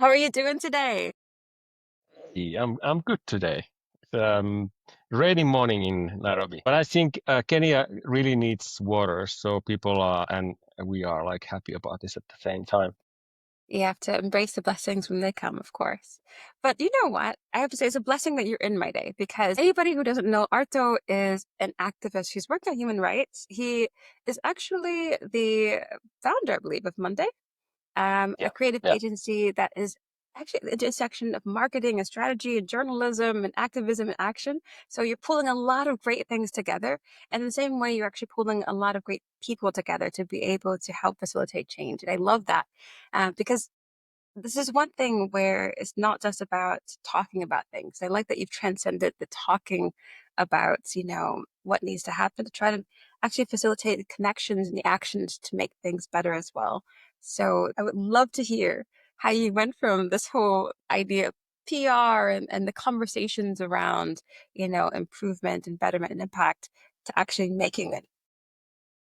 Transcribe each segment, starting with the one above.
How are you doing today? Yeah, I'm good today. It's rainy morning in Nairobi, but I think Kenya really needs water, so people are and we are like happy about this at the same time. You have to embrace the blessings when they come, of course. But you know what? I have to say it's a blessing that you're in my day because anybody who doesn't know, Arto is an activist. He's working on human rights. He is actually the founder, I believe, of Monday, a Yeah, creative yeah. agency that is actually at the intersection of marketing and strategy and journalism and activism and action. So you're pulling a lot of great things together. And in the same way, you're actually pulling a lot of great people together to be able to help facilitate change. And I love that because this is one thing where it's not just about talking about things. I like that you've transcended the talking about, what needs to happen to try to actually facilitate the connections and the actions to make things better as well. So I would love to hear how you went from this whole idea of PR and the conversations around, improvement and betterment and impact to actually making it.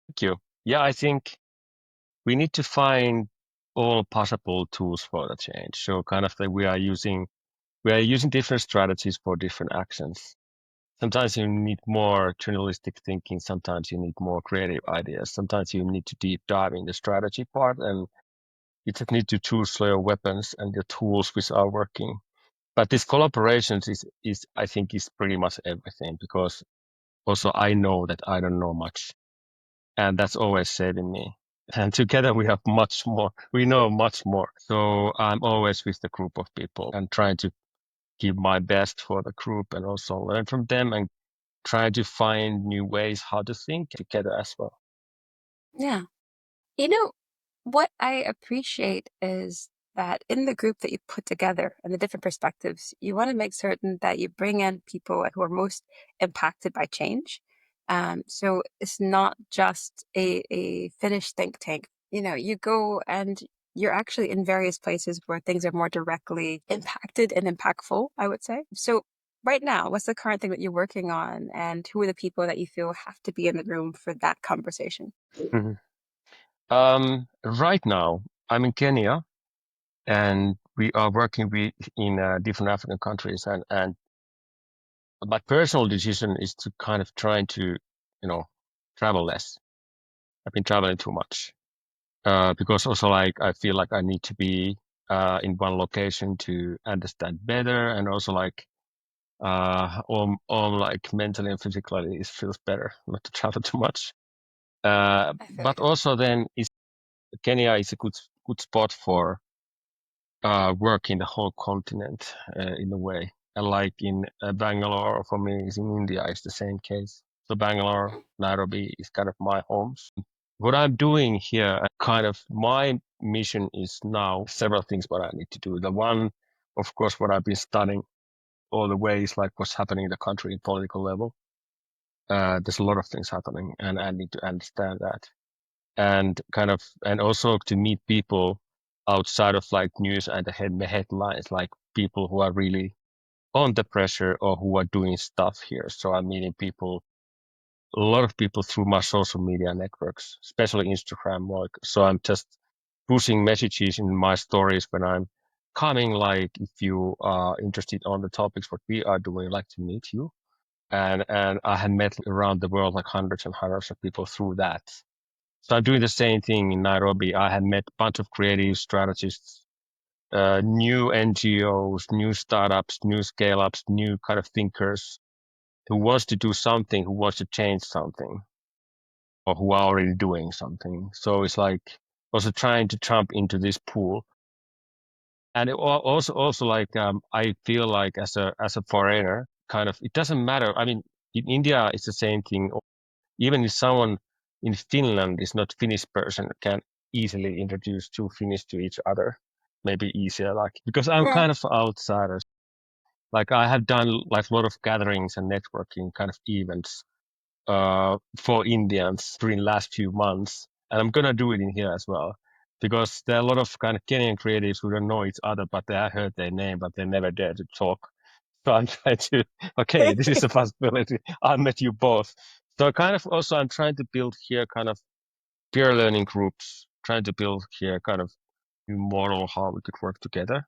Thank you. Yeah, I think we need to find all possible tools for the change. So kind of like we are using different strategies for different actions. Sometimes you need more journalistic thinking. Sometimes you need more creative ideas. Sometimes you need to deep dive in the strategy part and you just need to choose your weapons and the tools which are working. But this collaborations is I think is pretty much everything because also I know that I don't know much, and that's always saving me. And together we have much more. We know much more. So I'm always with the group of people and trying to give my best for the group and also learn from them and try to find new ways how to think together as well. Yeah. You know, what I appreciate is that in the group that you put together and the different perspectives, you want to make certain that you bring in people who are most impacted by change. So it's not just a finished think tank. You go and you're actually in various places where things are more directly impacted and impactful, I would say. So right now, what's the current thing that you're working on and who are the people that you feel have to be in the room for that conversation? Mhm. Right now I'm in Kenya and we are working in different African countries and my personal decision is to kind of trying to, travel less. I've been traveling too much. Because also like I feel like I need to be in one location to understand better and also like all like mentally and physically it feels better not to travel too much. I feel But you. also then is Kenya is a good spot for work in the whole continent in a way. And like in Bangalore for me is in India is the same case. So Bangalore, Nairobi is kind of my homes. What I'm doing here, kind of my mission is now several things what I need to do. The one, of course, what I've been studying all the way is like what's happening in the country in political level. There's a lot of things happening and I need to understand that and kind of and also to meet people outside of like news and the headlines, like people who are really on the pressure or who are doing stuff here. So I'm meeting people, a lot of people through my social media networks, especially Instagram. Like, so I'm just pushing messages in my stories when I'm coming, like if you are interested on the topics what we are doing, I'd like to meet you. And I have met around the world like hundreds and hundreds of people through that. So I'm doing the same thing in Nairobi. I had met a bunch of creative strategists, new NGOs, new startups, new scale ups, new kind of thinkers who wants to do something, who wants to change something, or who are already doing something. So it's like also trying to jump into this pool. And also like I feel like as a foreigner, kind of it doesn't matter. I mean, in India it's the same thing. Even if someone in Finland is not Finnish person can easily introduce two Finnish to each other, maybe easier. Like because I'm Yeah. kind of outsider. Like I have done like a lot of gatherings and networking kind of events for Indians during last few months, and I'm gonna do it in here as well because there are a lot of kind of Kenyan creatives who don't know each other, but they have heard their name, but they never dare to talk. So I'm trying to, okay, this is a possibility. I met you both. So kind of also I'm trying to build here kind of peer learning groups, trying to build here kind of new model how we could work together.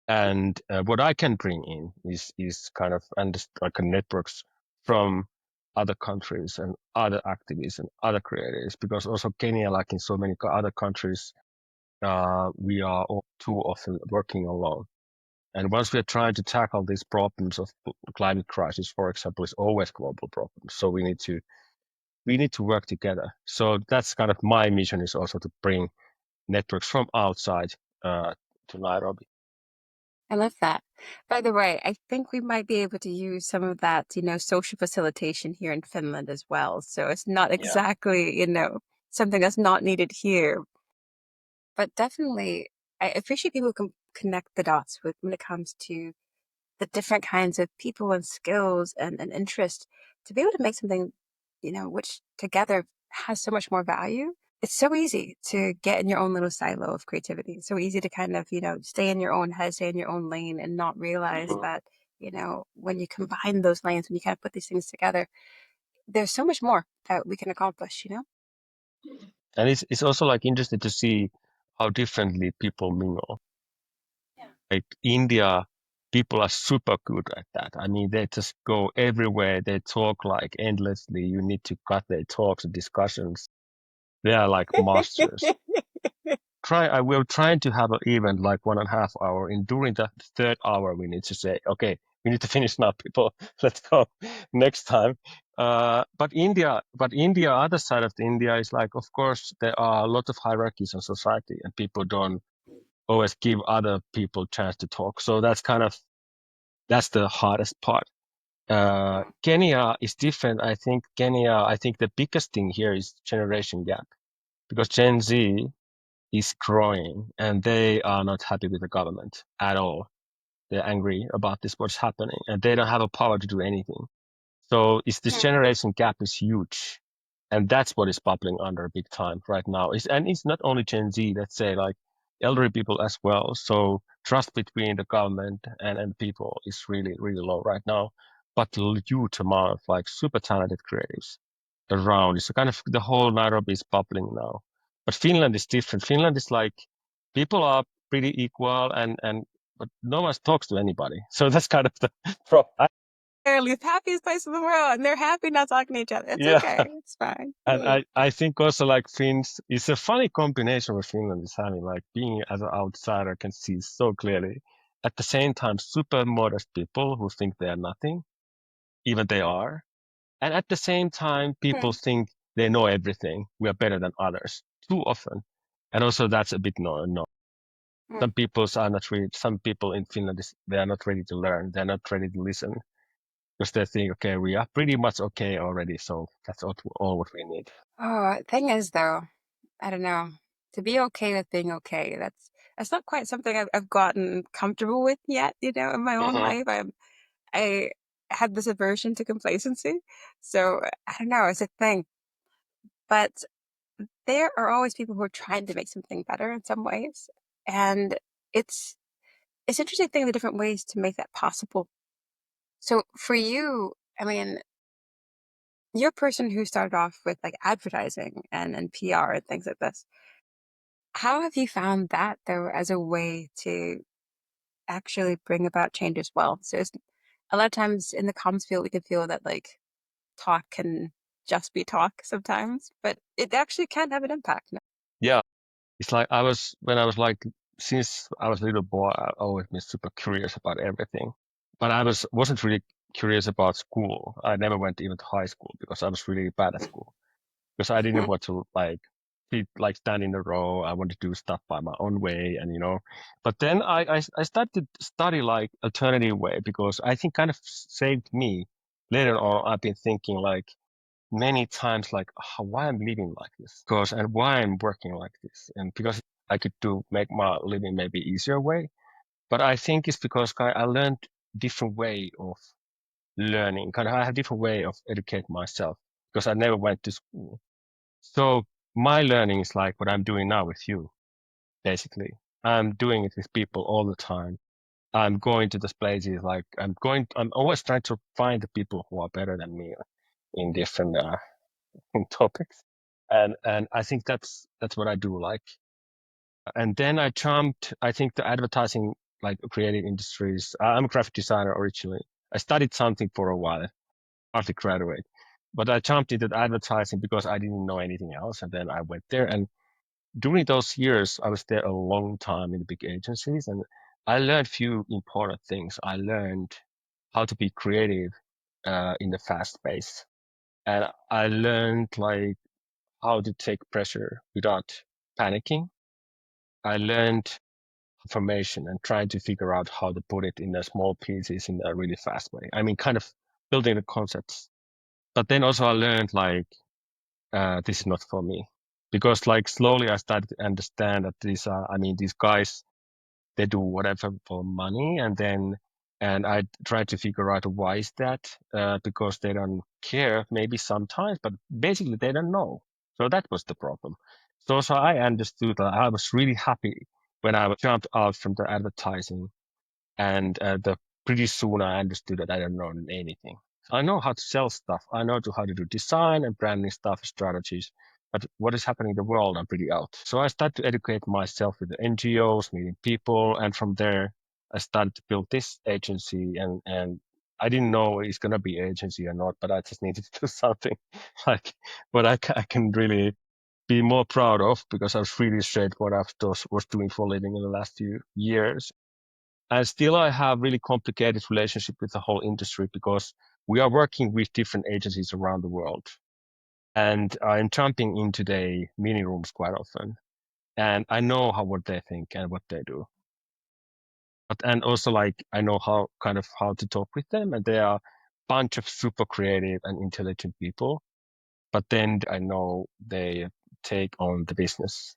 And what I can bring in is kind of like networks from other countries and other activists and other creators, because also Kenya, like in so many other countries, we are all too often working alone. And once we are trying to tackle these problems of climate crisis, for example, is always global problems. So we need to work together. So that's kind of my mission, is also to bring networks from outside to Nairobi. I love that. By the way, I think we might be able to use some of that, social facilitation here in Finland as well. So it's not Yeah. exactly, something that's not needed here, but definitely I appreciate people who can connect the dots when it comes to the different kinds of people and skills and interest to be able to make something, which together has so much more value. It's so easy to get in your own little silo of creativity. It's so easy to kind of, stay in your own head, stay in your own lane and not realize Mhm. that, when you combine those lanes, when you kind of put these things together, there's so much more that we can accomplish. And it's also like interesting to see how differently people mingle. Yeah. Like India, people are super good at that. I mean, they just go everywhere. They talk like endlessly. You need to cut their talks and discussions. They are like masters. I will trying to have an event like 1.5 hours. And during the third hour, we need to say, okay, we need to finish now, people. Let's go next time. But India, other side of the India is like, of course, there are a lot of hierarchies in society, and people don't always give other people chance to talk. So that's the hardest part. Kenya is different. I think the biggest thing here is generation gap, because Gen Z is growing and they are not happy with the government at all. They're angry about this, what's happening, and they don't have a power to do anything. So it's this Hmm. generation gap is huge. And that's what is bubbling under big time right now. And it's not only Gen Z, let's say like elderly people as well. So trust between the government and people is really, really low right now. But the huge amount of like super talented creatives around. It's kind of the whole Nairobi is bubbling now. But Finland is different. Finland is like people are pretty equal and but no one talks to anybody. So that's kind of the problem. Apparently the happiest place in the world, and they're happy not talking to each other. It's Yeah. okay. It's fine. And I think also like Finns, it's a funny combination what Finland is having, like being as an outsider can see so clearly. At the same time, super modest people who think they are nothing, even they are. And at the same time, people Hmm. think they know everything. We are better than others too often. And also that's a bit no. Hmm. Some people in Finland, they are not ready to learn. They're not ready to listen because they think, okay, we are pretty much okay already. So that's all what we need. Oh, thing is though, I don't know. To be okay with being okay, that's not quite something I've gotten comfortable with yet, in my own Mhm. life. I had this aversion to complacency. So I don't know, it's a thing. But there are always people who are trying to make something better in some ways. And it's it's interesting to think of the different ways to make that possible. So for you, I mean, you're a person who started off with like advertising and PR and things like this. How have you found that though as a way to actually bring about change as well? So it's, a lot of times in the comms field, we can feel that like talk can just be talk sometimes, but it actually can have an impact. No? Yeah. It's like when I was like, since I was a little boy, I always been super curious about everything. But wasn't really curious about school. I never went even to high school because I was really bad at school. Because I didn't want to like stand in a row. I want to do stuff by my own way, and. But then I started to study like alternative way, because I think kind of saved me. Later on, I've been thinking like many times like why I'm living like this, because and why I'm working like this, and because I could do make my living maybe easier way. But I think it's because I learned different way of learning. Kind of I have different way of educate myself because I never went to school. So my learning is like what I'm doing now with you, basically. I'm doing it with people all the time. I'm going to these places, like I'm always trying to find the people who are better than me in different topics. And I think that's what I do like. And then I jumped, I think the advertising like creative industries. I'm a graphic designer originally. I studied something for a while, partly graduate, but I jumped into advertising because I didn't know anything else. And then I went there. And during those years, I was there a long time in the big agencies, and I learned few important things. I learned how to be creative in the fast pace. And I learned like how to take pressure without panicking. I learned information and trying to figure out how to put it in the small pieces in a really fast way. I mean, kind of building the concepts. But then also I learned like this is not for me because like slowly I started to understand that these are, I mean, these guys, they do whatever for money, and I try to figure out why is that because they don't care maybe sometimes, but basically they don't know. So that was the problem. So I understood that I was really happy when I jumped out from the advertising, and the pretty soon I understood that I don't know anything. I know how to sell stuff. I know how to do design and branding stuff, strategies. But what is happening in the world, I'm pretty out. So I started to educate myself with the NGOs, meeting people, and from there I started to build this agency. And I didn't know it's gonna be agency or not, but I just needed to do something like what I can really be more proud of because I was really straight what I was doing for a living in the last few years. And still, I have really complicated relationship with the whole industry because we are working with different agencies around the world. And I'm jumping into the meeting rooms quite often. And I know what they think and what they do. And also like I know how to talk with them. And they are a bunch of super creative and intelligent people. But then I know they take on the business.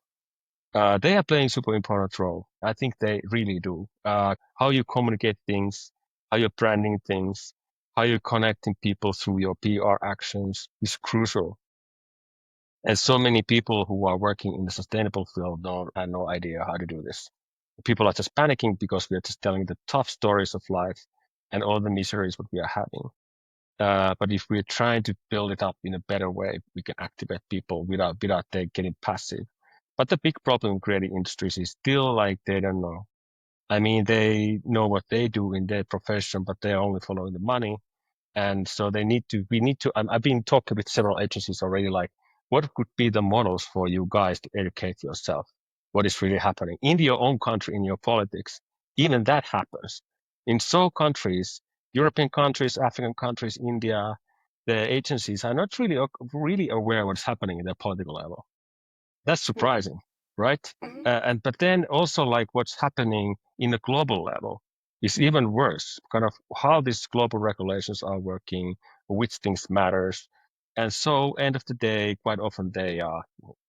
They are playing super important role. I think they really do. How you communicate things, how you're branding things, how you're connecting people through your PR actions is crucial. And so many people who are working in the sustainable field don't have no idea how to do this. People are just panicking because we are just telling the tough stories of life and all the miseries what we are having. But if we're trying to build it up in a better way, we can activate people without they getting passive. But the big problem in creative industries is still like they don't know. I mean, they know what they do in their profession, but they're only following the money. And so we need to, I've been talking with several agencies already, like what could be the models for you guys to educate yourself? What is really happening in your own country, in your politics? Even that happens. In some countries, European countries, African countries, India, the agencies are not really aware what's happening in the political level. That's surprising, right? Mm-hmm. But then also like what's happening in a global level is even worse. Kind of how these global regulations are working, which things matters, and so end of the day, quite often they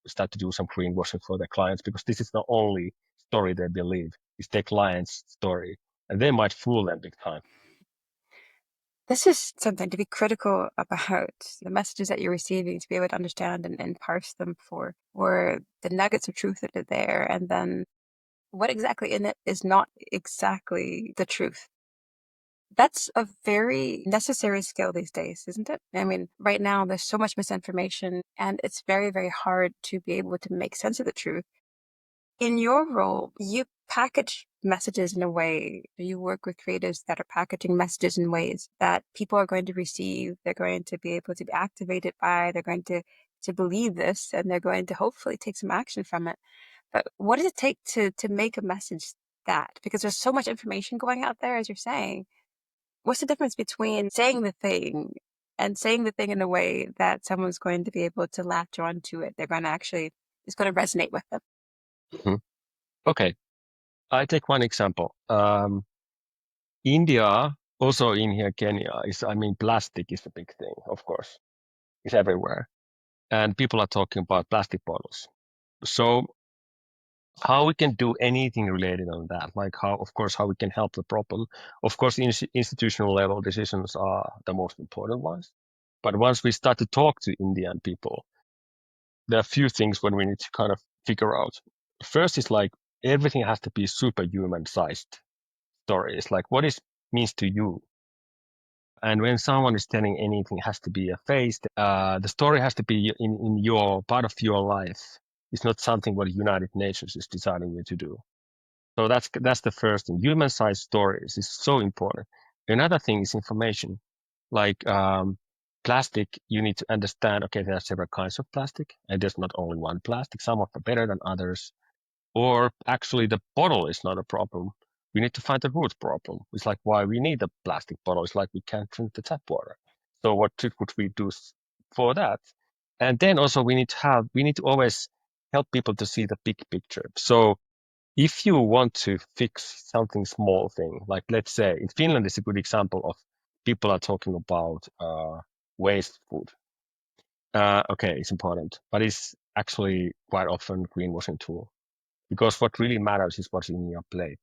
start to do some greenwashing for their clients because this is the only story they believe. It's their client's story, and they might fool them big time. This is something to be critical about the messages that you're receiving, to be able to understand and parse them for or the nuggets of truth that are there, and then what exactly in it is not exactly the truth. That's a very necessary skill these days, isn't it? I mean, right now there's so much misinformation, and it's very, very hard to be able to make sense of the truth. In your role, you package messages in a way, you work with creatives that are packaging messages in ways that people are going to receive, they're going to be able to be activated by, they're going to believe this, and they're going to hopefully take some action from it. But what does it take to make a message that? Because there's so much information going out there, as you're saying. What's the difference between saying the thing and saying the thing in a way that someone's going to be able to latch on to it? They're going to actually, it's going to resonate with them. Mhm. Okay, I take one example. India, also in here, Kenya is, I mean, plastic is a big thing, of course. It's everywhere. And people are talking about plastic bottles. So how we can do anything related on that, like how, of course, how we can help the problem. Of course, institutional level decisions are the most important ones. But once we start to talk to Indian people, there are a few things when we need to kind of figure out. First is like everything has to be superhuman sized stories. Like what is means to you. And when someone is telling anything, it has to be a face. The story has to be in your part of your life. It's not something what United Nations is deciding you to do. So that's the first thing. Human-sized stories is so important. Another thing is information. Like plastic, you need to understand, okay, there are several kinds of plastic, and there's not only one plastic. Some are better than others. Or actually, the bottle is not a problem. We need to find the root problem. It's like why we need a plastic bottle. It's like we can't drink the tap water. So what could we do for that? And then also we need to always help people to see the big picture. So if you want to fix something small thing, like let's say in Finland is a good example of people are talking about waste food. Okay, it's important, but it's actually quite often greenwashing tool because what really matters is what's in your plate.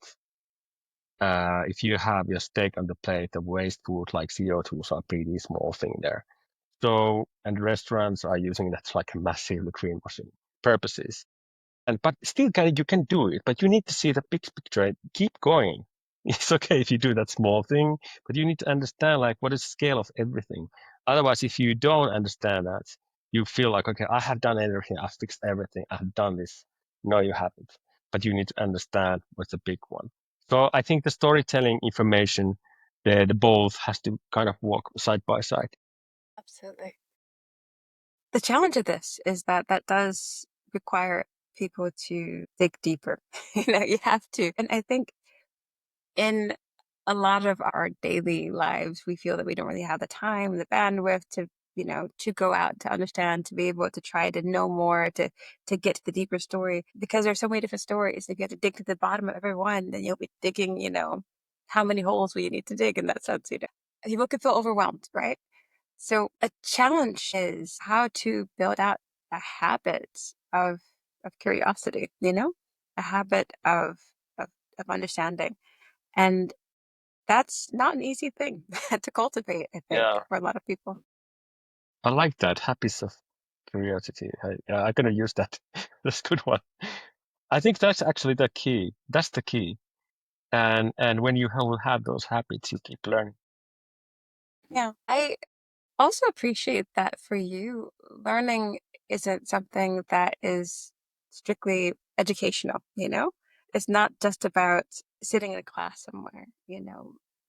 If you have your steak on the plate, the waste food like CO2s are pretty small thing there. So, and restaurants are using that like a massive greenwashing purposes. And but still, you can do it, but you need to see the big picture and keep going. It's okay if you do that small thing, but you need to understand like what is the scale of everything. Otherwise, if you don't understand that, you feel like, okay, I have done everything, I've fixed everything, I've done this. No, you haven't. But you need to understand what's the big one. So I think the storytelling information, the both has to kind of walk side by side. Absolutely. The challenge of this is that that does require people to dig deeper. You have to. And I think in a lot of our daily lives, we feel that we don't really have the time, the bandwidth to, to go out, to understand, to be able to try to know more, to get to the deeper story, because there's so many different stories. If you have to dig to the bottom of every one, then you'll be digging, how many holes will you need to dig in that sense. People can feel overwhelmed, right? So a challenge is how to build out a habit of curiosity, a habit of, of understanding. And that's not an easy thing to cultivate, I think, Yeah, for a lot of people. I like that. Habits of curiosity. I'm gonna use that. That's a good one. I think that's actually the key. That's the key. And when you will have those habits, you keep learning. Yeah. I also appreciate that for you, learning isn't something that is strictly educational, It's not just about sitting in a class somewhere.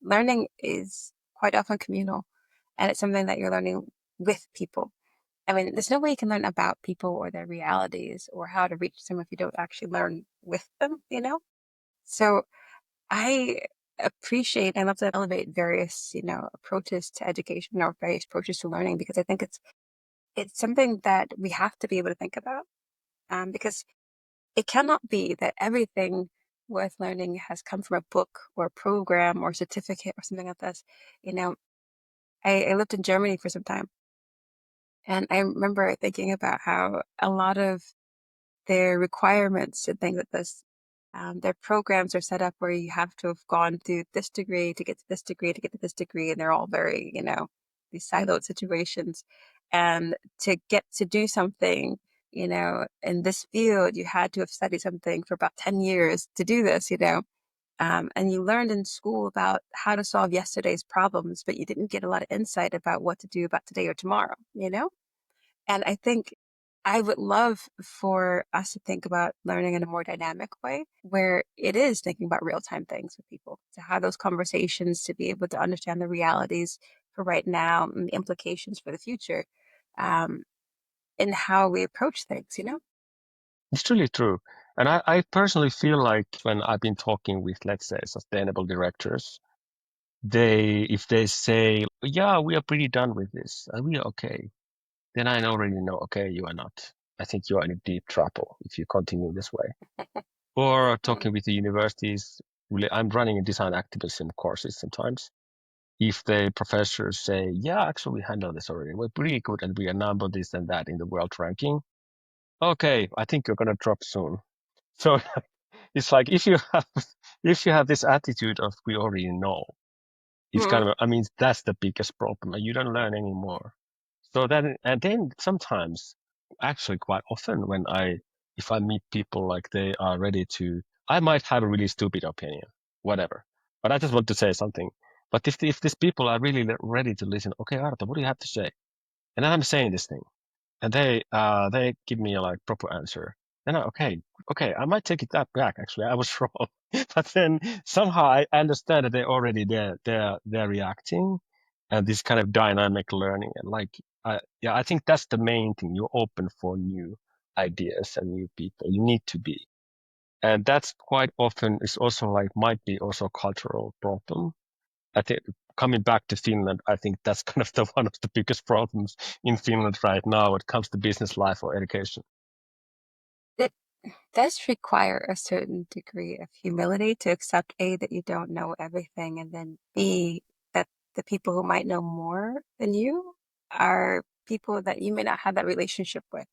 Learning is quite often communal, and it's something that you're learning with people. I mean, there's no way you can learn about people or their realities or how to reach them if you don't actually learn with them. So I appreciate and love to elevate various, approaches to education or various approaches to learning because I think it's something that we have to be able to think about. Because it cannot be that everything worth learning has come from a book or a program or certificate or something like this. You know, I lived in Germany for some time, and I remember thinking about how a lot of their requirements and things like this. Their programs are set up where you have to have gone through this degree to get to this degree to get to this degree, and they're all very, these siloed situations. And to get to do something, in this field, you had to have studied something for about 10 years to do this. And you learned in school about how to solve yesterday's problems, but you didn't get a lot of insight about what to do about today or tomorrow. And I think I would love for us to think about learning in a more dynamic way where it is thinking about real time things with people, to have those conversations, to be able to understand the realities for right now and the implications for the future, um, in how we approach things. It's really true. And I personally feel like when I've been talking with, let's say, sustainable directors, if they say, yeah, we are pretty done with this, we are okay, then I already know, okay, you are not. I think you are in deep trouble if you continue this way. Or Mm. talking with the universities, really, I'm running a design activism courses sometimes. If the professors say, yeah, actually we handle this already, we're pretty good and we are number this and that in the world ranking, okay, I think you're gonna drop soon. So it's like if you have this attitude of we already know, it's Mhm. kind of I mean that's the biggest problem. You don't learn anymore. So then and then sometimes actually quite often when I if I meet people like they are ready to I might have a really stupid opinion, whatever. But I just want to say something. But if these people are really ready to listen, okay, Arto, what do you have to say? And then I'm saying this thing. And they give me a like proper answer. then okay, I might take it that back. Actually, I was wrong. But then somehow I understand that they're already there. They're reacting, and this kind of dynamic learning. And like, yeah, I think that's the main thing. You're open for new ideas and new people. You need to be, and that's quite often is also like might be also a cultural problem. I think coming back to Finland, I think that's kind of the one of the biggest problems in Finland right now when it comes to business life or education. It does require a certain degree of humility to accept A, that you don't know everything, and then B, that the people who might know more than you are people that you may not have that relationship with.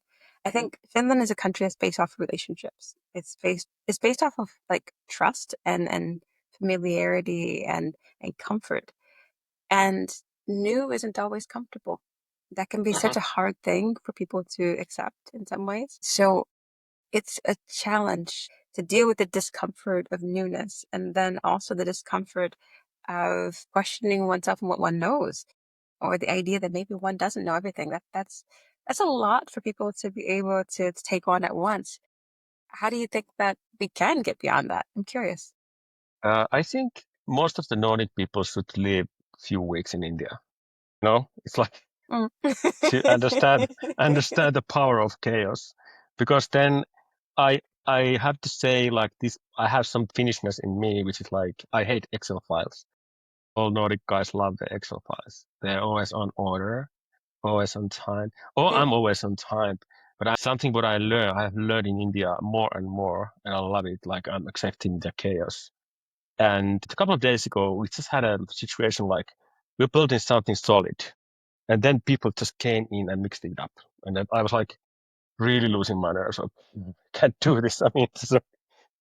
I think Finland is a country that's based off of relationships. It's based off of like trust and familiarity and comfort. And new isn't always comfortable. That can be such Mhm. a hard thing for people to accept in some ways. So it's a challenge to deal with the discomfort of newness and then also the discomfort of questioning oneself and what one knows, or the idea that maybe one doesn't know everything. That's a lot for people to be able to take on at once. How do you think that we can get beyond that? I'm curious. I think most of the Nordic people should live a few weeks in India. No, it's like Mm. to understand the power of chaos, because then I have to say like this. I have some Finnishness in me, which is like I hate Excel files. All Nordic guys love the Excel files. They're always on order, always on time. Or I'm always on time. But something what I have learned in India more and more, and I love it. Like I'm accepting the chaos. And a couple of days ago, we just had a situation like we're building something solid, and then people just came in and mixed it up, and then I was like really losing my nerves. Like, can't do this. I mean, it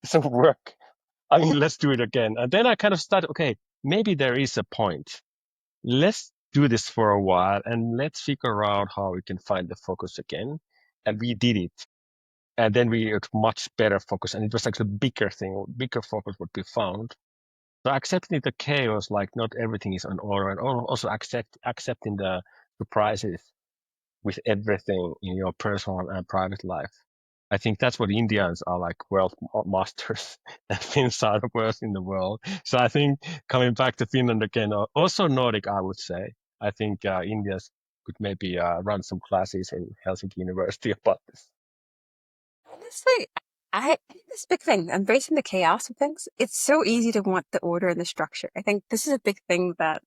doesn't work. I mean, let's do it again. And then I kind of started. Okay, maybe there is a point. Let's do this for a while, and let's figure out how we can find the focus again. And we did it. And then we had much better focus, and it was like a bigger thing, bigger focus what we found. So accepting the chaos, like not everything is on order, and also accepting the surprises with everything in your personal and private life. I think that's what Indians are like world masters and Finns are the worst in the world. So I think coming back to Finland again, also Nordic, I would say. I think Indians could maybe run some classes in Helsinki University about this. Honestly, I think this big thing, embracing the chaos of things. It's so easy to want the order and the structure. I think this is a big thing that,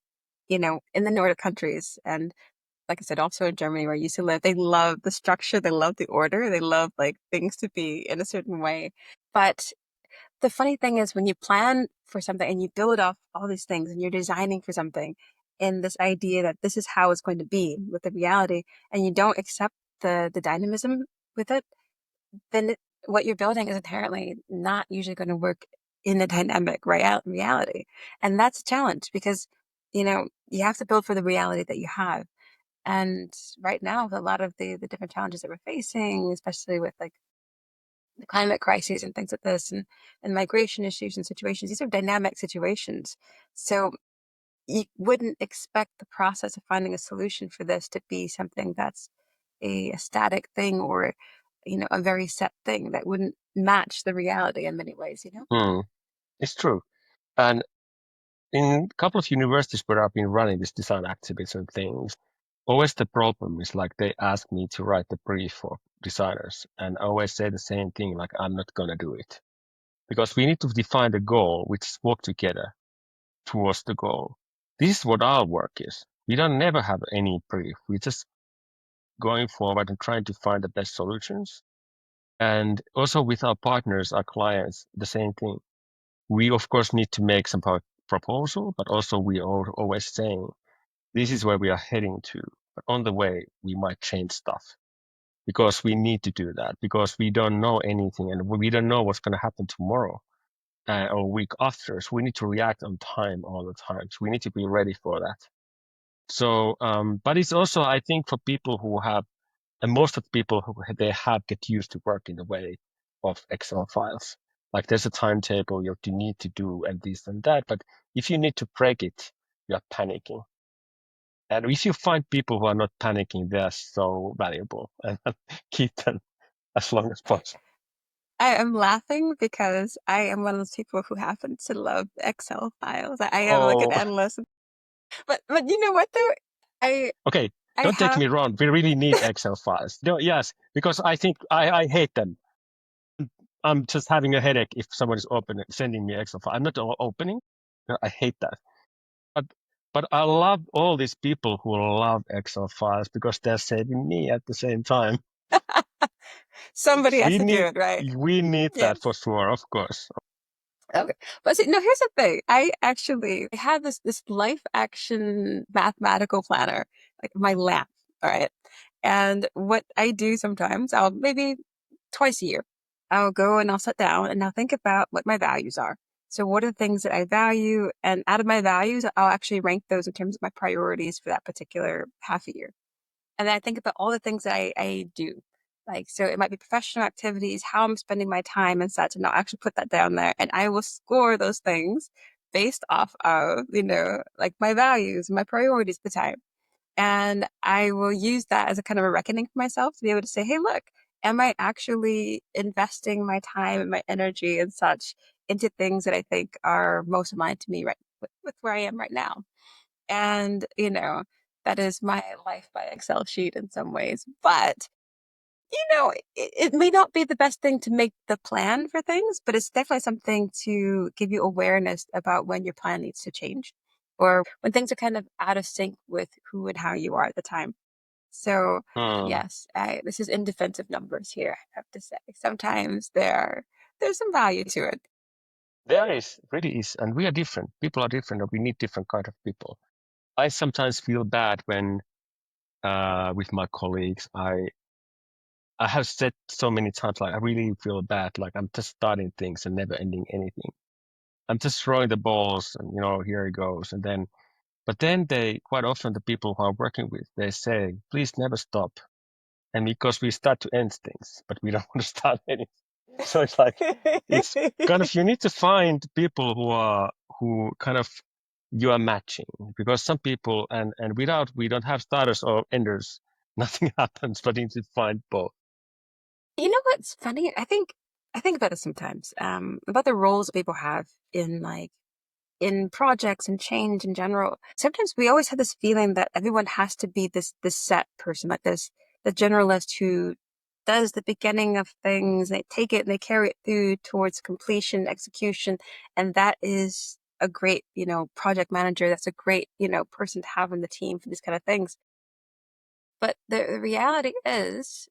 in the Nordic countries, and like I said, also in Germany where I used to live, they love the structure, they love the order, they love like things to be in a certain way. But the funny thing is when you plan for something and you build off all these things and you're designing for something and this idea that this is how it's going to be with the reality, and you don't accept the dynamism with it, then what you're building is inherently not usually going to work in a dynamic reality. And that's a challenge because, you have to build for the reality that you have. And right now, with a lot of the different challenges that we're facing, especially with like the climate crises and things like this, and migration issues and situations, these are dynamic situations. So you wouldn't expect the process of finding a solution for this to be something that's a static thing or a very set thing that wouldn't match the reality in many ways. Hmm, it's true. And in a couple of universities where I've been running this design activism things, always the problem is like they ask me to write the brief for designers, and I always say the same thing, like I'm not gonna do it because we need to define the goal, which is work together towards the goal. This is what our work is. We don't never have any brief. We're just going forward and trying to find the best solutions. And also with our partners, our clients, the same thing. We of course need to make some proposal, but also we are always saying this is where we are heading to. But on the way, we might change stuff because we need to do that because we don't know anything and we don't know what's going to happen tomorrow or week after. So we need to react on time all the time. So we need to be ready for that. So, but it's also, I think, for people who have, and most of the people who they have get used to work in the way of Excel files. Like there's a timetable you need to do and this and that. But if you need to break it, you're panicking. And if you find people who are not panicking, they are so valuable and keep them as long as possible. I am laughing because I am one of those people who happen to love Excel files. I am like an Oh, analyst. But you know what though? I okay. I Don't take have me wrong. We really need Excel files. No, yes, because I think I hate them. I'm just having a headache if someone is sending me Excel file. I'm not opening. No, I hate that. But but I love all these people who love Excel files because they're saving me at the same time. somebody has We to do need it, right? we need Yeah. that for sure, of course. Okay. But see, no, here's the thing. I actually had this life action mathematical planner, like my lamp. All right. And what I do sometimes, I'll maybe twice a year, I'll go and I'll sit down and I'll think about what my values are. So what are the things that I value? And out of my values, I'll actually rank those in terms of my priorities for that particular half a year. And then I think about all the things that I do. Like, so it might be professional activities, how I'm spending my time and such. And I'll actually put that down there. And I will score those things based off of, like my values, my priorities at the time. And I will use that as a kind of a reckoning for myself to be able to say, hey, look, am I actually investing my time and my energy and such into things that I think are most aligned to me right with where I am right now? And, that is my life by Excel sheet in some ways. But, it may not be the best thing to make the plan for things, but it's definitely something to give you awareness about when your plan needs to change or when things are kind of out of sync with who and how you are at the time. So, Hmm. yes, this is in defense of numbers here, I have to say. Sometimes there's some value to it. There is, really is, and we are different. People are different, and we need different kind of people. I sometimes feel bad when, with my colleagues, I have said so many times, like I really feel bad, like I'm just starting things and never ending anything. I'm just throwing the balls, and here it goes, and then, but then they quite often the people who I'm working with, they say, please never stop, and because we start to end things, but we don't want to start anything. So it's like it's kind of you need to find people who kind of you are matching because some people and without we don't have starters or enders, nothing happens. But you need to find both. You know what's funny? I think about it sometimes, about the roles that people have in like in projects and change in general. Sometimes we always have this feeling that everyone has to be this set person, like this the generalist who does the beginning of things, they take it and they carry it through towards completion, execution, and that is a great, project manager. That's a great, person to have in the team for these kind of things. But the reality is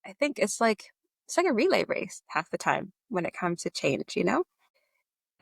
I think it's like a relay race half the time when it comes to change,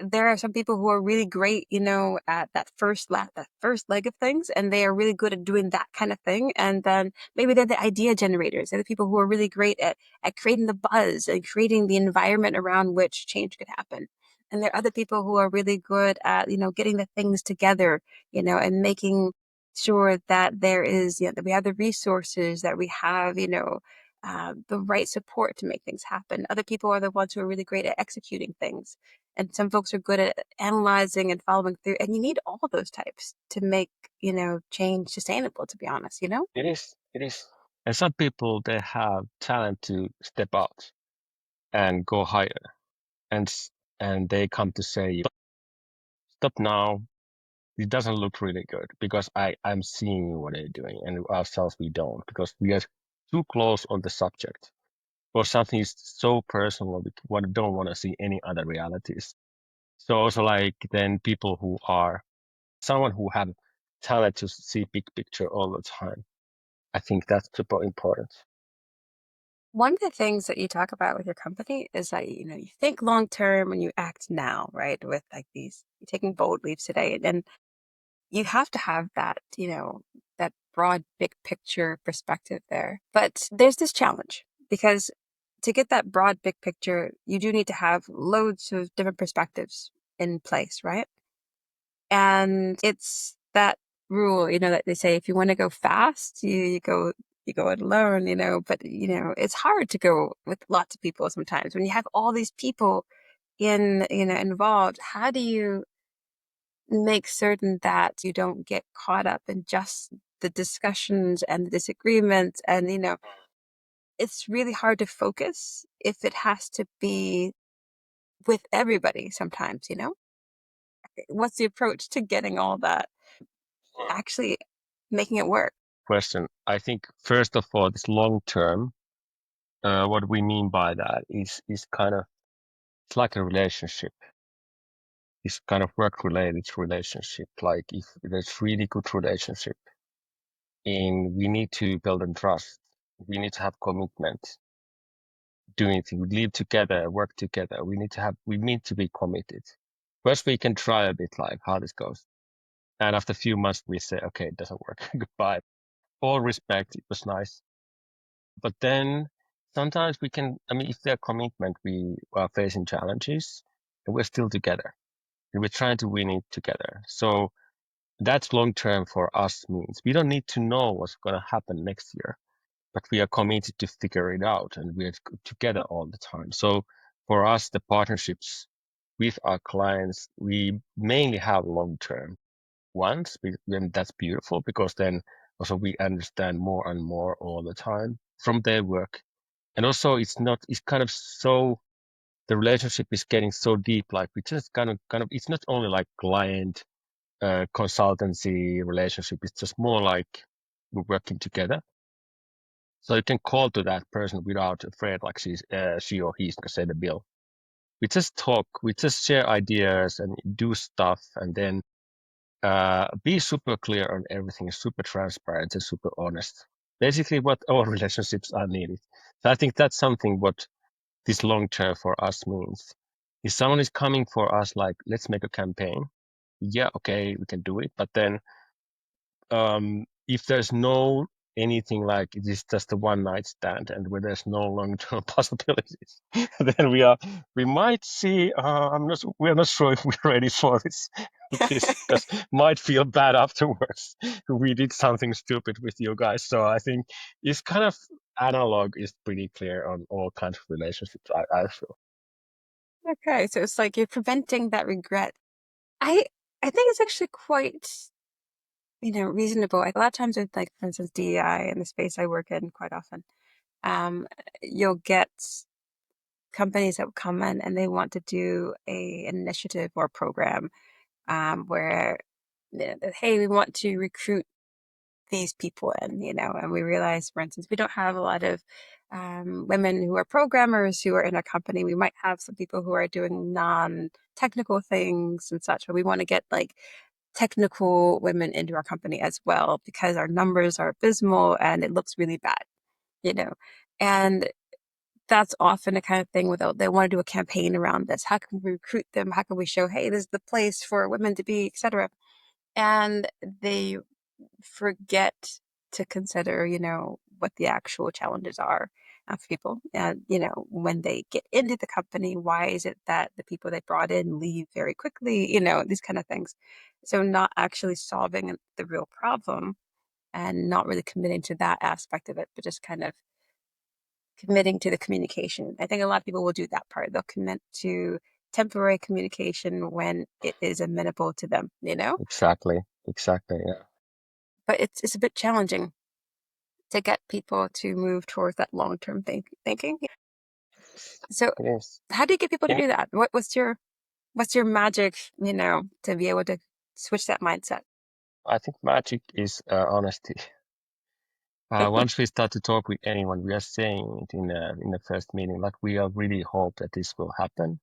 There are some people who are really great, at that first leg of things, and they are really good at doing that kind of thing. And then maybe they're the idea generators. They're the people who are really great at creating the buzz and creating the environment around which change could happen. And there are other people who are really good at, getting the things together, and making sure that there is, that we have the resources, that we have, the right support to make things happen. Other people are the ones who are really great at executing things. And some folks are good at analyzing and following through. And you need all of those types to make, change sustainable, to be honest. It is, and some people they have talent to step out and go higher, and and they come to say, stop now. It doesn't look really good because I'm seeing what they're doing, and ourselves we don't because we are too close on the subject. Or something is so personal we don't want to see any other realities. So also like then people who are someone who have talent to see big picture all the time. I think that's super important. One of the things that you talk about with your company is that, you think long term and you act now, right? With like you're taking bold leaps today. And you have to have that, that broad, big picture perspective there. But there's this challenge because to get that broad, big picture, you do need to have loads of different perspectives in place, right? And it's that rule, that they say if you want to go fast, you go it alone, but it's hard to go with lots of people sometimes. When you have all these people involved, how do you make certain that you don't get caught up in just the discussions and the disagreements and it's really hard to focus if it has to be with everybody sometimes, you know? What's the approach to getting all that actually making it work? Question. I think first of all, this long term, what we mean by that is kind of, it's like a relationship. It's kind of work related relationship. Like if there's really good relationship, and we need to build on trust. We need to have commitment. Do anything. We live together, work together. We need to be committed. First, we can try a bit like how this goes. And after a few months, we say, okay, it doesn't work. Goodbye. All respect. It was nice. But then sometimes we can, I mean, if there's commitment, we are facing challenges and we're still together and we're trying to win it together. So that's long term for us means we don't need to know what's going to happen next year, but we are committed to figure it out and we're together all the time. So for us, the partnerships with our clients, we mainly have long term ones. And that's beautiful because then also we understand more and more all the time from their work. And also it's kind of so, the relationship is getting so deep, like we just kind of, it's not only like client consultancy relationship, it's just more like we're working together. So you can call to that person without afraid like she or he's gonna say the bill. We just talk, we just share ideas and do stuff, and then be super clear on everything, super transparent and super honest. Basically, what all relationships are needed. So I think that's something what this long term for us means. If someone is coming for us, like let's make a campaign, yeah, okay, we can do it, but then if there's no anything like it is just a one night stand and where there's no long term possibilities, then we might see. We're not sure if we're ready for this because might feel bad afterwards. We did something stupid with you guys, so I think it's kind of analog is pretty clear on all kinds of relationships. I feel. Okay, so it's like you're preventing that regret. I I think it's actually quite, reasonable. A lot of times with like, for instance, DEI in the space I work in quite often, um, you'll get companies that will come in and they want to do an initiative or program where, hey, we want to recruit these people in, and we realize, for instance, we don't have a lot of women who are programmers who are in our company. We might have some people who are doing non-technical things and such, but we want to get like technical women into our company as well because our numbers are abysmal and it looks really bad, you know. And that's often a kind of thing where they want to do a campaign around this. How can we recruit them? How can we show, hey, this is the place for women to be, etc. And they forget to consider, what the actual challenges are for people. And, when they get into the company, why is it that the people they brought in leave very quickly? These kind of things. So not actually solving the real problem and not really committing to that aspect of it, but just kind of committing to the communication. I think a lot of people will do that part. They'll commit to temporary communication when it is amenable to them, Exactly. Yeah. but it's a bit challenging to get people to move towards that long-term thinking. So Yes. how do you get people to And do that? What's your magic, to be able to switch that mindset? I think magic is honesty. Once we start to talk with anyone, we are saying it in the first meeting, like we are really hope that this will happen.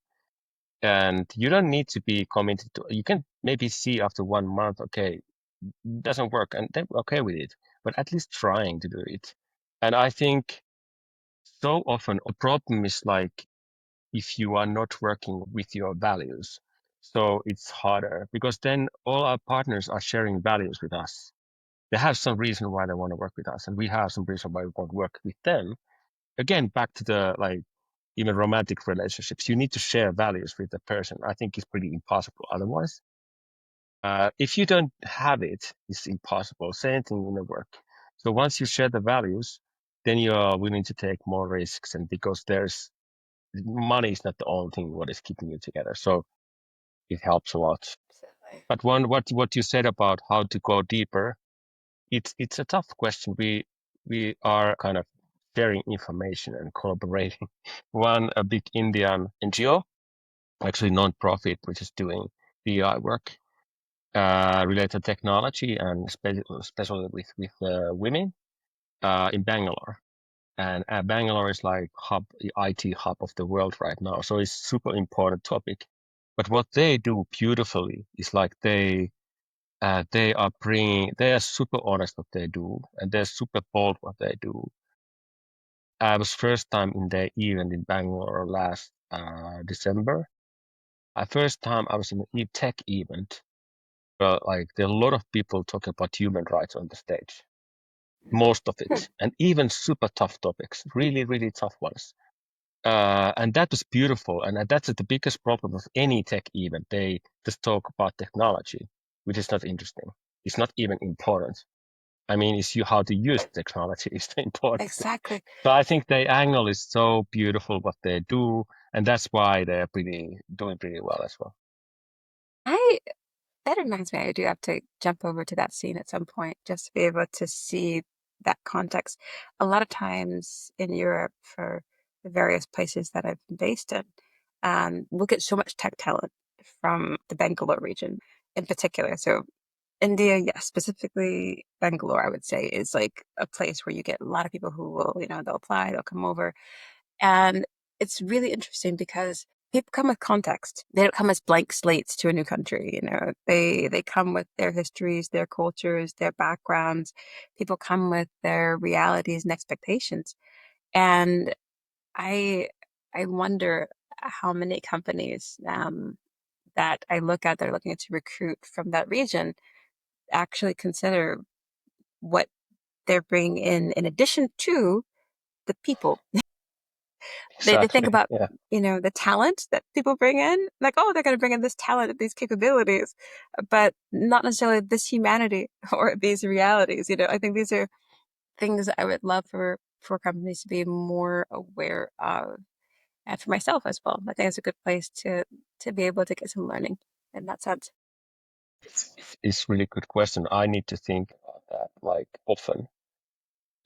And you don't need to be committed to. You can maybe see after 1 month, okay, doesn't work, and then we're okay with it. But at least trying to do it. And I think so often a problem is like if you are not working with your values. So it's harder because then all our partners are sharing values with us. They have some reason why they want to work with us, and we have some reason why we want to work with them. Again, back to the like even romantic relationships, you need to share values with the person. I think it's pretty impossible otherwise. If you don't have it, it's impossible. Same thing in the work. So once you share the values, then you are willing to take more risks, and because there's money is not the only thing what is keeping you together. So it helps a lot. Absolutely. But what you said about how to go deeper, it's a tough question. We are kind of sharing information and collaborating. A big Indian NGO, actually non-profit, which is doing BI work related technology and especially with women in Bangalore. And Bangalore is like the IT hub of the world right now. So it's super important topic. But what they do beautifully is like they are super honest what they do, and they're super bold what they do. I was first time in their event in Bangalore last December. First time I was in a tech event, but like there are a lot of people talking about human rights on the stage, most of Hmm. it, and even super tough topics, really, really tough ones. And that was beautiful, and that's the biggest problem of any tech event. They just talk about technology, which is not interesting. It's not even important. I mean, it's how to use technology is the important thing. Exactly. So I think the angle is so beautiful what they do, and that's why they're doing pretty well as well. I That reminds me, I do have to jump over to that scene at some point just to be able to see that context. A lot of times in Europe, for the various places that I've been based in, we'll get so much tech talent from the Bangalore region in particular. So India, yes, specifically Bangalore, I would say, is like a place where you get a lot of people who will, they'll apply, they'll come over. And it's really interesting because people come with context. They don't come as blank slates to a new country, They come with their histories, their cultures, their backgrounds. People come with their realities and expectations. And I I wonder how many companies that I look at that are looking to recruit from that region actually consider what they're bringing in addition to the people. They think Exactly. about, Yeah. the talent that people bring in, like, oh, they're going to bring in this talent, these capabilities, but not necessarily this humanity or these realities. I think these are things that I would love for companies to be more aware of, and for myself as well. I think it's a good place to be able to get some learning in that sense. It's really good question. I need to think about that like often.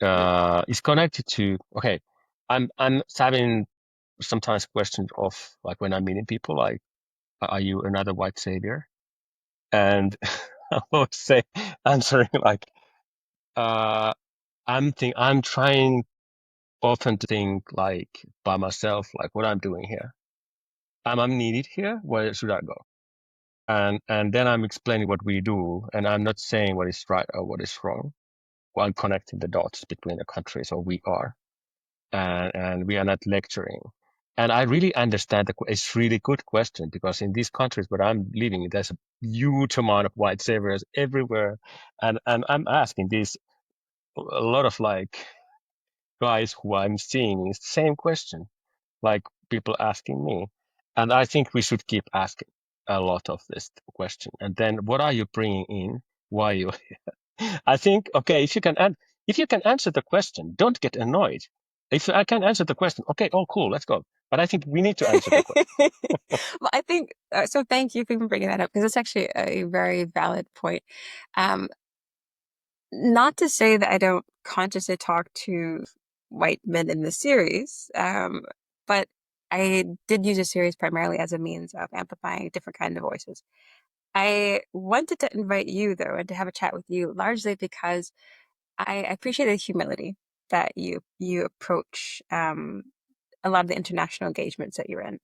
Mhm. It's connected to okay. I'm having sometimes questions of like when I'm meeting people like, are you another white savior? And I would say answering like uh I'm trying often to think like by myself like what I'm doing here. I'm needed here. Where should I go? And then I'm explaining what we do, and I'm not saying what is right or what is wrong. Well, I'm connecting the dots between the countries, or we are, and we are not lecturing. And I really understand it's really good question because in these countries where I'm living, there's a huge amount of white saviors everywhere, and I'm asking this a lot of like guys who I'm seeing is the same question, like people asking me, and I think we should keep asking a lot of this question. And then, what are you bringing in? Why you? I think okay, if you can answer the question, don't get annoyed. If I can answer the question, okay, oh cool, let's go. But I think we need to answer the question. Well, I think so. Thank you for even bringing that up because it's actually a very valid point. Um, Not to say that I don't consciously talk to white men in the series, but I did use a series primarily as a means of amplifying different kind of voices. I wanted to invite you though and to have a chat with you largely because I appreciate the humility that you approach a lot of the international engagements that you're in.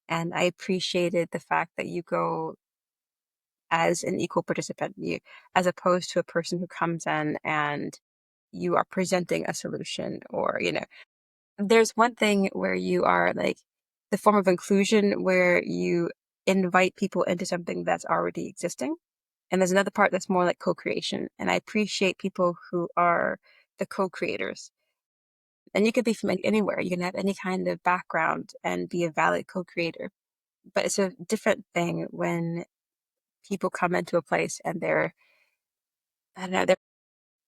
And I appreciated the fact that you go as an equal participant, as opposed to a person who comes in and you are presenting a solution, or there's one thing where you are like the form of inclusion where you invite people into something that's already existing, and there's another part that's more like co-creation, and I appreciate people who are the co-creators. And you could be from anywhere, you can have any kind of background and be a valid co-creator, but it's a different thing when people come into a place and I don't know,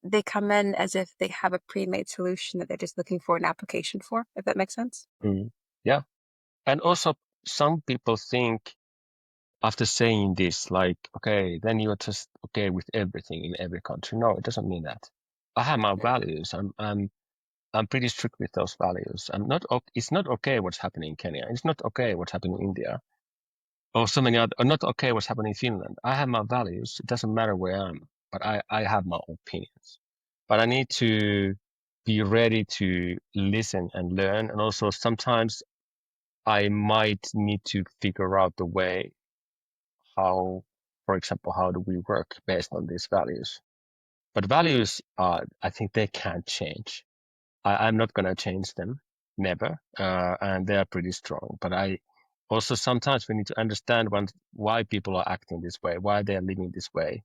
they come in as if they have a pre-made solution that they're just looking for an application for, if that makes sense. Mm. Yeah, and also some people think after saying this, like, okay, then you're just okay with everything in every country. No, it doesn't mean that. I have my Mm. values. I'm pretty strict with those values. It's not okay what's happening in Kenya. It's not okay what's happening in India. Or so many other, or not okay what's happening in Finland. I have my values. It doesn't matter where I am, but I have my opinions. But I need to be ready to listen and learn. And also sometimes I might need to figure out the way how, for example, how do we work based on these values? But values, I think they can't change. I'm not going to change them, never. And they are pretty strong. But I also sometimes we need to understand why people are acting this way, why they are living this way,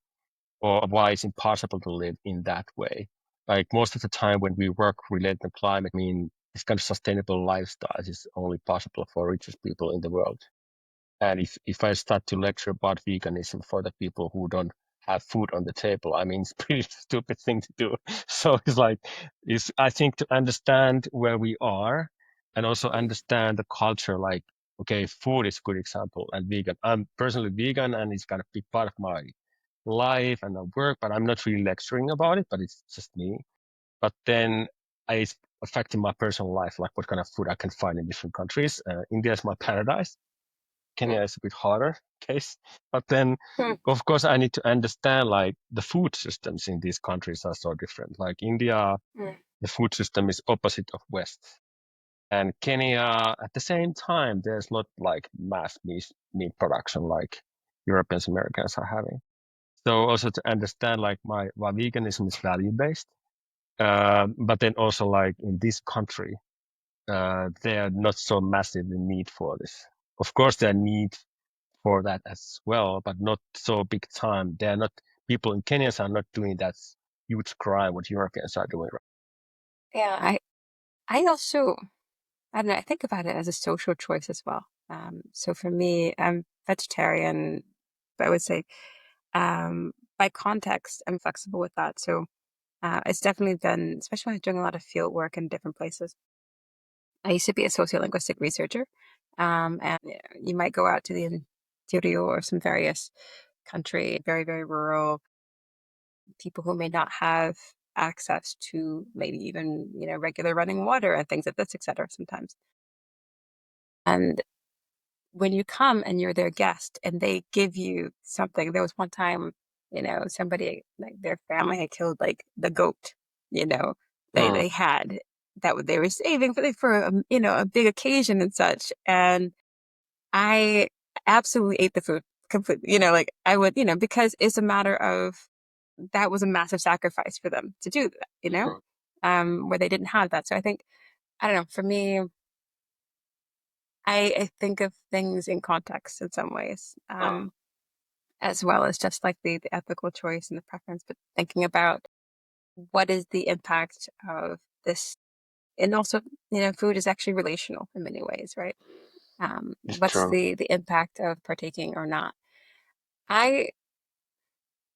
or why it's impossible to live in that way. Like most of the time when we work related to climate, I mean, this kind of sustainable lifestyle is only possible for richest people in the world. And if I start to lecture about veganism for the people who don't have food on the table, I mean, it's a pretty stupid thing to do. So it's like, I think to understand where we are and also understand the culture, like, okay, food is a good example and vegan. I'm personally vegan and it's kind of a big part of my life and my work, but I'm not really lecturing about it, but it's just me. But then it's affecting my personal life, like what kind of food I can find in different countries. India is my paradise. Mm, Kenya is a bit harder case. But then, mm, of course, I need to understand like the food systems in these countries are so different. Like India, mm. the food system is opposite of West. And Kenya, at the same time, there's not like mass meat production like Europeans, Americans are having. So also to understand like why veganism is value based. But then also like in this country, they are not so massive in need for this. Of course, there are need for that as well, but not so big time. They're not people in Kenya are not doing that huge crime what Europeans are doing. Yeah, I also I don't know, I think about it as a social choice as well. So for me, I'm vegetarian, but I would say by context, I'm flexible with that. So it's definitely been, especially when I was doing a lot of field work in different places. I used to be a sociolinguistic researcher, and you might go out to the interior or some various country, very, very rural, people who may not have access to maybe even, regular running water and things like this, et cetera, sometimes. And when you come and you're their guest and they give you something, there was one time, somebody like their family had killed like the goat, you know, Mm, they had they were saving for a big occasion and such. And I absolutely ate the food completely, like I would, because it's a matter of that was a massive sacrifice for them to do that, mm, where they didn't have that. So I think, I don't know, for me, I think of things in context in some ways, mm. as well as just like the ethical choice and the preference, but thinking about what is the impact of this. And also, food is actually relational in many ways, right? It's What's true. the impact of partaking or not? I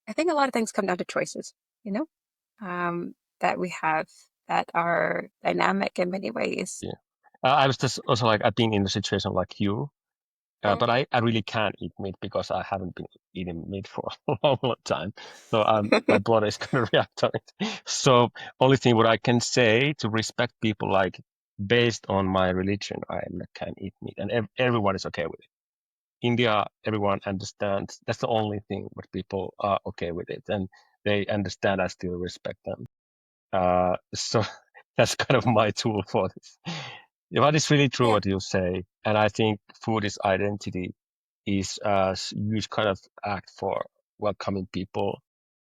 I think a lot of things come down to choices, you know, that we have that are dynamic in many ways. Yeah. I was just also like I've been in a situation like you, Mm. but I really can't eat meat because I haven't been eating meat for a long, long time. So my body is gonna react on it. So only thing what I can say to respect people like based on my religion, can't eat meat, and everyone is okay with it. India, everyone understands. That's the only thing what people are okay with it, and they understand. I still respect them. So that's kind of my tool for this. Yeah, but it's really true Yeah, what you say, and I think food is identity is a huge kind of act for welcoming people,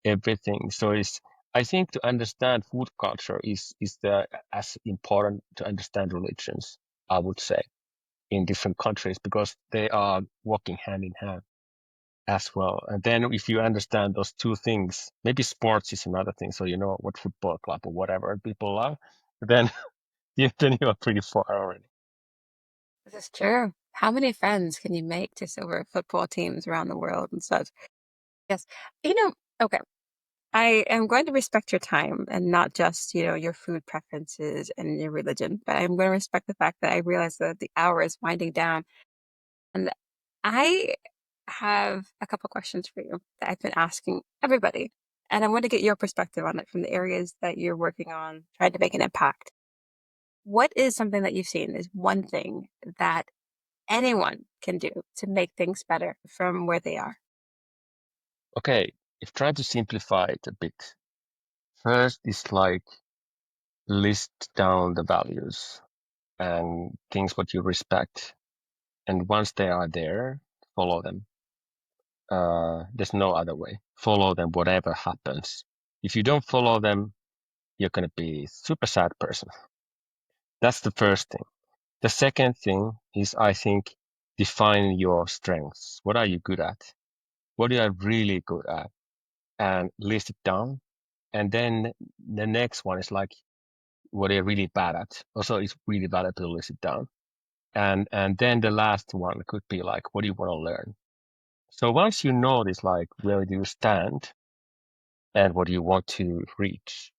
everything. So it's I think to understand food culture is as important to understand religions. I would say in different countries because they are walking hand in hand as well. And then if you understand those two things, maybe sports is another thing. So you know what football club or whatever people love, then then you are pretty far already. this is true. How many friends can you make just over football teams around the world and such? Yes. Okay. I am going to respect your time and not just, your food preferences and your religion, but I'm going to respect the fact that I realize that the hour is winding down. And I have a couple questions for you that I've been asking everybody. And I want to get your perspective on it from the areas that you're working on, trying to make an impact. what is something that you've seen is one thing that anyone can do to make things better from where they are? Okay, if trying to simplify it a bit, first is like list down the values and things what you respect. And once they are there, follow them. There's no other way. Follow them, whatever happens. If you don't follow them, you're going to be a super sad person. That's the first thing. The second thing is, I think, define your strengths. What are you good at? What are you really good at? And list it down. And then the next one is like, what are you really bad at? Also, it's really bad to list it down. And then the last one could be like, what do you want to learn? So once you know this, like, where do you stand and what do you want to reach,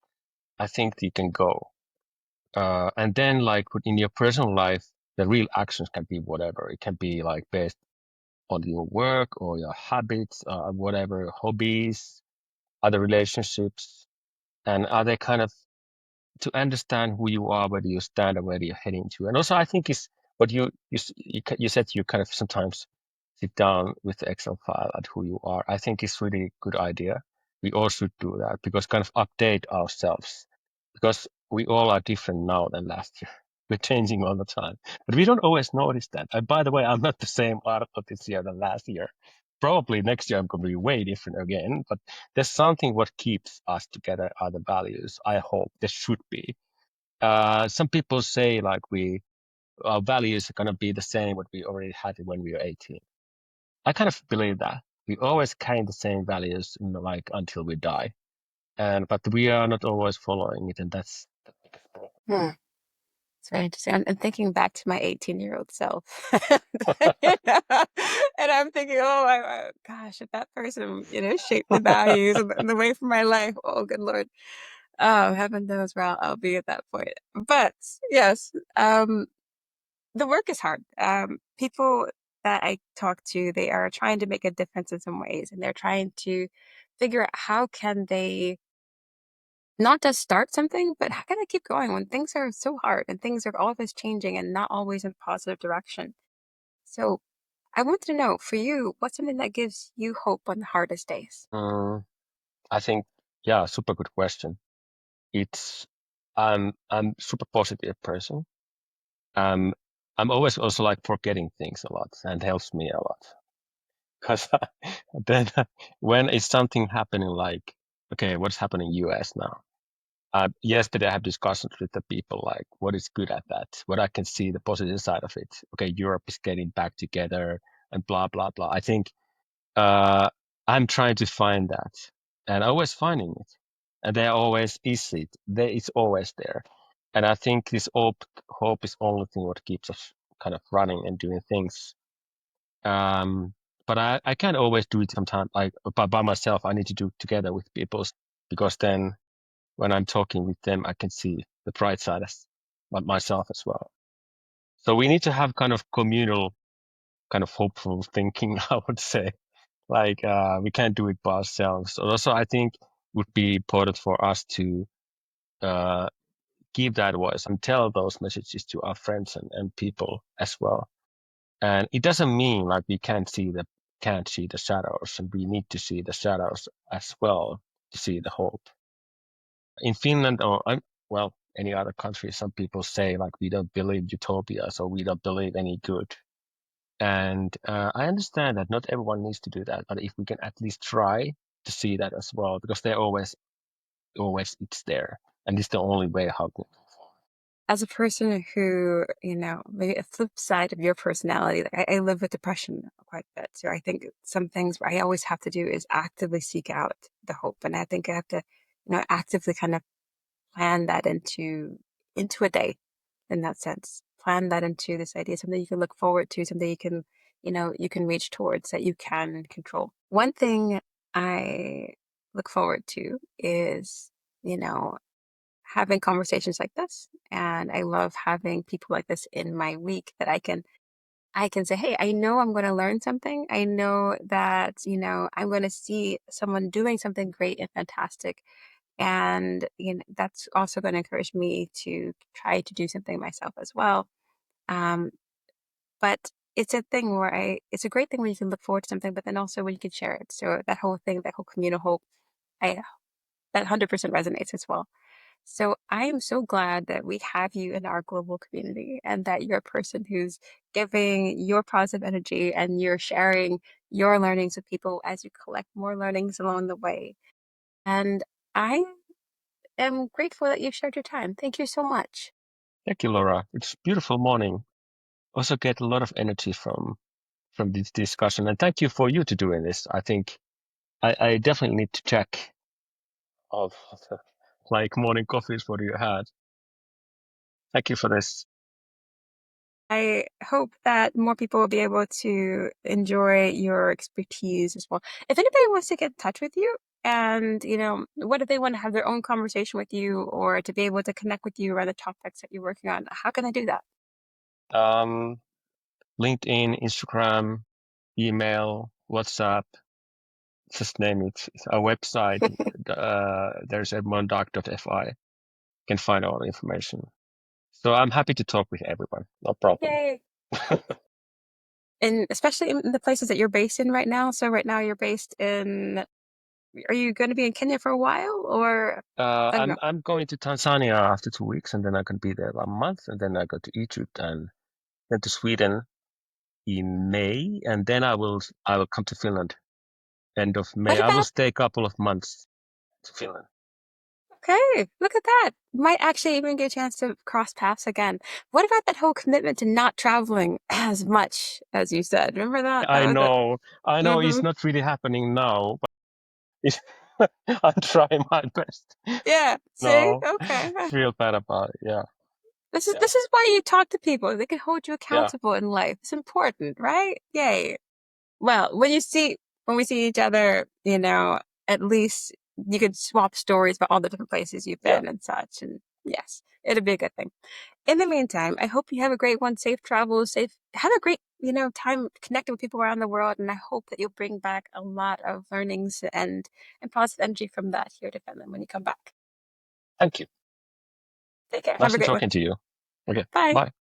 I think you can go. And then, like, in your personal life, the real actions can be whatever. It can be like based on your work or your habits, whatever, hobbies, other relationships, and other kind of to understand who you are, where do you stand, and where you're heading to. And also, I think is what you said you kind of sometimes sit down with the Excel file at who you are. I think it's really a good idea. We all should do that because kind of update ourselves because we all are different now than last year. We're changing all the time, but we don't always notice that. And by the way, I'm not the same Arto this year than last year. Probably next year I'm going to be way different again, but there's something what keeps us together are the values. I hope there should be. Some people say like our values are going to be the same what we already had when we were 18. I kind of believe that we always carry the same values like until we die, and but we are not always following it, and that's the biggest Hmm. It's very interesting. I'm thinking back to my 18-year-old self. And I'm thinking, oh, gosh, if that person, shaped the values and the way for my life, oh, good Lord. Heaven knows where I'll be at that point. But yes, the work is hard. People that I talk to, they are trying to make a difference in some ways, and they're trying to figure out how can they not just start something, but how can I keep going when things are so hard and things are always changing and not always in a positive direction? So I want to know for you, what's something that gives you hope on the hardest days? important. I think, yeah, super good question. It's I'm super positive person. Um, I'm always also like forgetting things a lot and helps me a lot because then when it's something happening like okay, what's happening in US now? Yesterday I have discussions with the people like what is good at that, what I can see the positive side of it. Okay, Europe is getting back together and blah blah blah. I think uh, I'm trying to find that, and always finding it, and there always is it. There it's always there, and I think this hope is only thing what keeps us kind of running and doing things. Um, but I can't always do it sometimes like by myself. I need to do it together with people because then when I'm talking with them, I can see the bright side as myself as well. So we need to have kind of communal, kind of hopeful thinking, I would say. Like we can't do it by ourselves. So also, I think would be important for us to uh, give that voice and tell those messages to our friends and people as well. And it doesn't mean like we can't see the shadows, and we need to see the shadows as well to see the hope. In Finland or well, any other country, some people say like we don't believe utopia, so we don't believe any good. And I understand that not everyone needs to do that, but if we can at least try to see that as well, because they're always it's there, and it's the only way how to. As a person who, maybe a flip side of your personality, like I live with depression quite a bit. So I think some things where I always have to do is actively seek out the hope. And I think I have to, actively kind of plan that into a day in that sense. Plan that into this idea, something you can look forward to, something you can reach towards that you can control. One thing I look forward to is, you know, having conversations like this. And I love having people like this in my week that I can say, hey, I know I'm going to learn something. I know that, I'm going to see someone doing something great and fantastic And that's also going to encourage me to try to do something myself as well. Um, but it's a thing where it's a great thing when you can look forward to something, but then also when you can share it. So that whole thing, that whole communal hope, I that 100% resonates as well. So I am so glad that we have you in our global community and that you're a person who's giving your positive energy and you're sharing your learnings with people as you collect more learnings along the way. And I am grateful that you've shared your time. Thank you so much. Thank you, Laura. It's a beautiful morning. Also get a lot of energy from this discussion, and thank you for you to doing this. I think I definitely need to check of the, like morning coffees what you had. Thank you for this. I hope that more people will be able to enjoy your expertise as well. If anybody wants to get in touch with you and, what if they want to have their own conversation with you or to be able to connect with you around the topics that you're working on, how can they do that? Um, LinkedIn, Instagram, email, WhatsApp, just name it. Our website, there's a mondag.fi. You can find all the information. So I'm happy to talk with everyone. No problem. Yay. And especially in the places that you're based in right now. So right now you're based are you going to be in Kenya for a while or I don't know. I'm going to Tanzania after 2 weeks, and then I can be there a month, and then I go to Egypt and then to Sweden in May, and then I will come to Finland end of What May. I will about stay a couple of months to Finland. Okay, look at that. Might actually even get a chance to cross paths again. What about that whole commitment to not traveling as much as you said? Remember that? I That was it. know, I know Hmm. it's not really happening now, but it's, I'm trying my best. Yeah. See? No, Okay. feel bad about it. Yeah, This is yeah, this is why you talk to people. They can hold you yeah. accountable in life. It's important, right? Yay. Well, when we see each other, at least you could swap stories about all the different places you've Yeah. been and such. And yes, it'll be a good thing. In the meantime, I hope you have a great one. Safe travels, have a great, time connecting with people around the world. And I hope that you'll bring back a lot of learnings and positive energy from that here to Finland when you come back. Thank you. Take care. Have Nice a to great one. talking to you. Okay, Bye. bye.